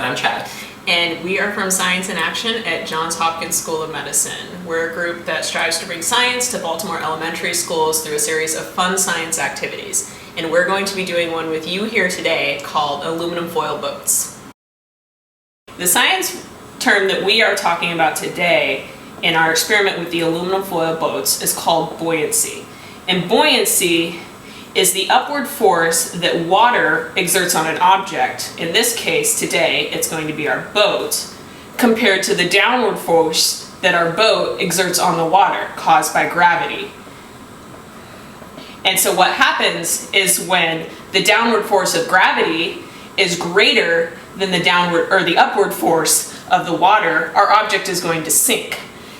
And I'm Chad. And we are from Science in Action at Johns Hopkins School of Medicine. We're a group that strives to bring science to Baltimore elementary schools through a series of fun science activities. And we're going to be doing one with you here today called aluminum foil boats. The science term that we are talking about today in our experiment with the aluminum foil boats is called buoyancy. And buoyancy is the upward force that water exerts on an object. In this case, today, it's going to be our boat, compared to the downward force that our boat exerts on the water, caused by gravity. And so what happens is when the downward force of gravity is greater than the upward force of the water, our object is going to sink.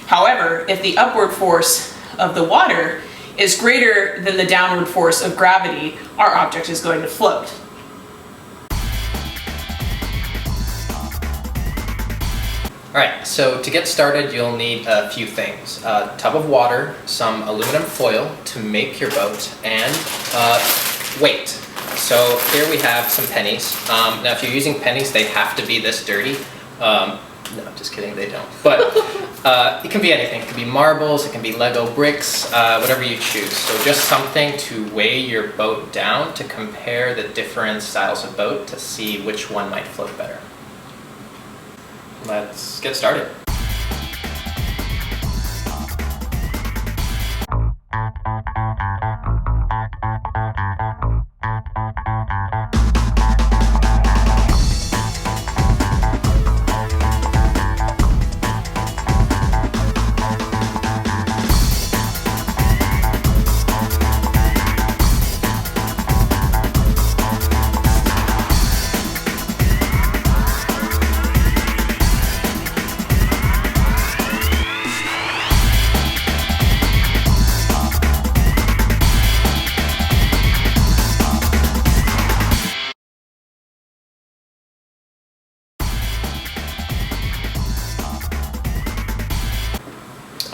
However, if the upward force of the water is greater than the downward force of gravity, our object is going to float. Alright, so to get started you'll need a few things. A tub of water, some aluminum foil to make your boat, and weight. So here we have some pennies. Now if you're using pennies, they have to be this dirty. No, just kidding, they don't. But it can be anything. It can be marbles, it can be Lego bricks, whatever you choose. So just something to weigh your boat down to compare the different styles of boat to see which one might float better. Let's get started.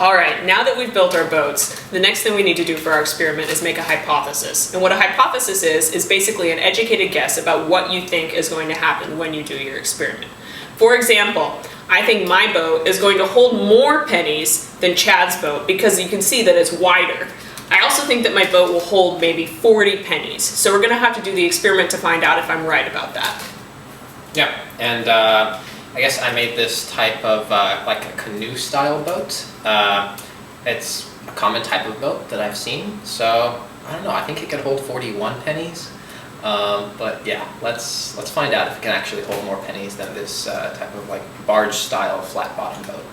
Alright, now that we've built our boats, the next thing we need to do for our experiment is make a hypothesis. And what a hypothesis is basically an educated guess about what you think is going to happen when you do your experiment. For example, I think my boat is going to hold more pennies than Chad's boat because you can see that it's wider. I also think that my boat will hold maybe 40 pennies. So we're going to have to do the experiment to find out if I'm right about that. Yeah, and I guess I made this type of like a canoe style boat. It's a common type of boat that I've seen, so I don't know, I think it could hold 41 pennies. But yeah, let's find out if it can actually hold more pennies than this type of like barge style flat bottom boat.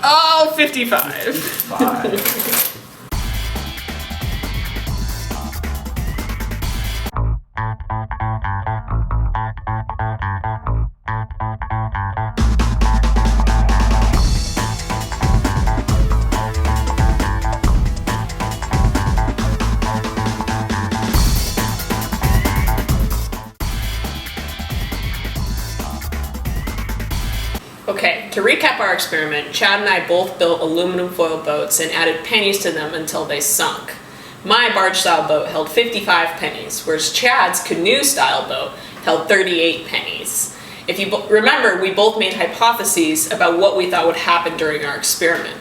Oh, 55. 55. Okay, to recap our experiment, Chad and I both built aluminum foil boats and added pennies to them until they sunk. My barge-style boat held 55 pennies, whereas Chad's canoe-style boat held 38 pennies. If you remember, we both made hypotheses about what we thought would happen during our experiment.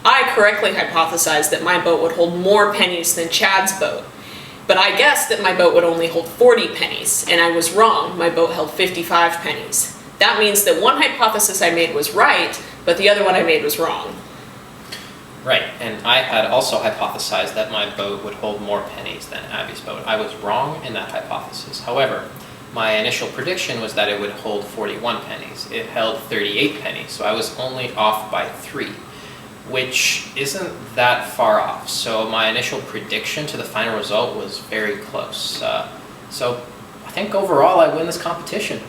I correctly hypothesized that my boat would hold more pennies than Chad's boat, but I guessed that my boat would only hold 40 pennies, and I was wrong. My boat held 55 pennies. That means that one hypothesis I made was right, but the other one I made was wrong. Right, and I had also hypothesized that my boat would hold more pennies than Abby's boat. I was wrong in that hypothesis. However, my initial prediction was that it would hold 41 pennies. It held 38 pennies, so I was only off by 3, which isn't that far off. So my initial prediction to the final result was very close. So I think overall I win this competition.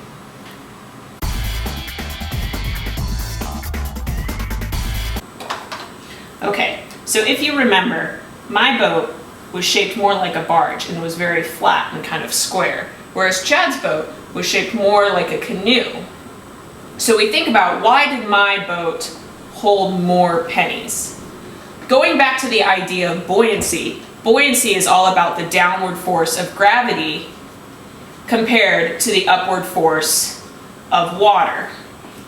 Okay, so if you remember, my boat was shaped more like a barge and was very flat and kind of square, whereas Chad's boat was shaped more like a canoe. So we think about, why did my boat hold more pennies? Going back to the idea of buoyancy, buoyancy is all about the downward force of gravity compared to the upward force of water.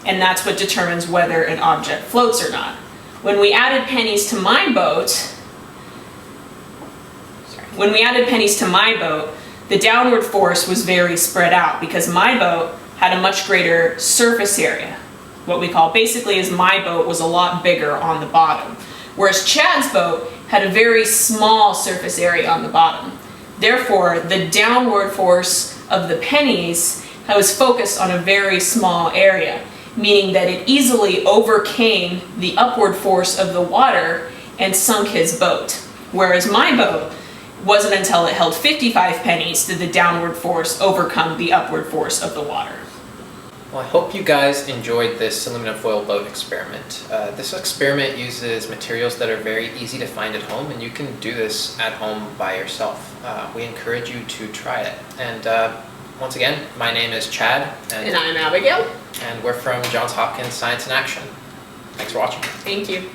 And that's what determines whether an object floats or not. When we added pennies to my boat, the downward force was very spread out because my boat had a much greater surface area. What we call, basically, is my boat was a lot bigger on the bottom, whereas Chad's boat had a very small surface area on the bottom. Therefore, the downward force of the pennies was focused on a very small area, meaning that it easily overcame the upward force of the water and sunk his boat. Whereas my boat, wasn't until it held 55 pennies did the downward force overcome the upward force of the water. Well, I hope you guys enjoyed this aluminum foil boat experiment. This experiment uses materials that are very easy to find at home, and you can do this at home by yourself. We encourage you to try it. And once again, my name is Chad. And I'm Abigail. And we're from Johns Hopkins Science in Action. Thanks for watching. Thank you.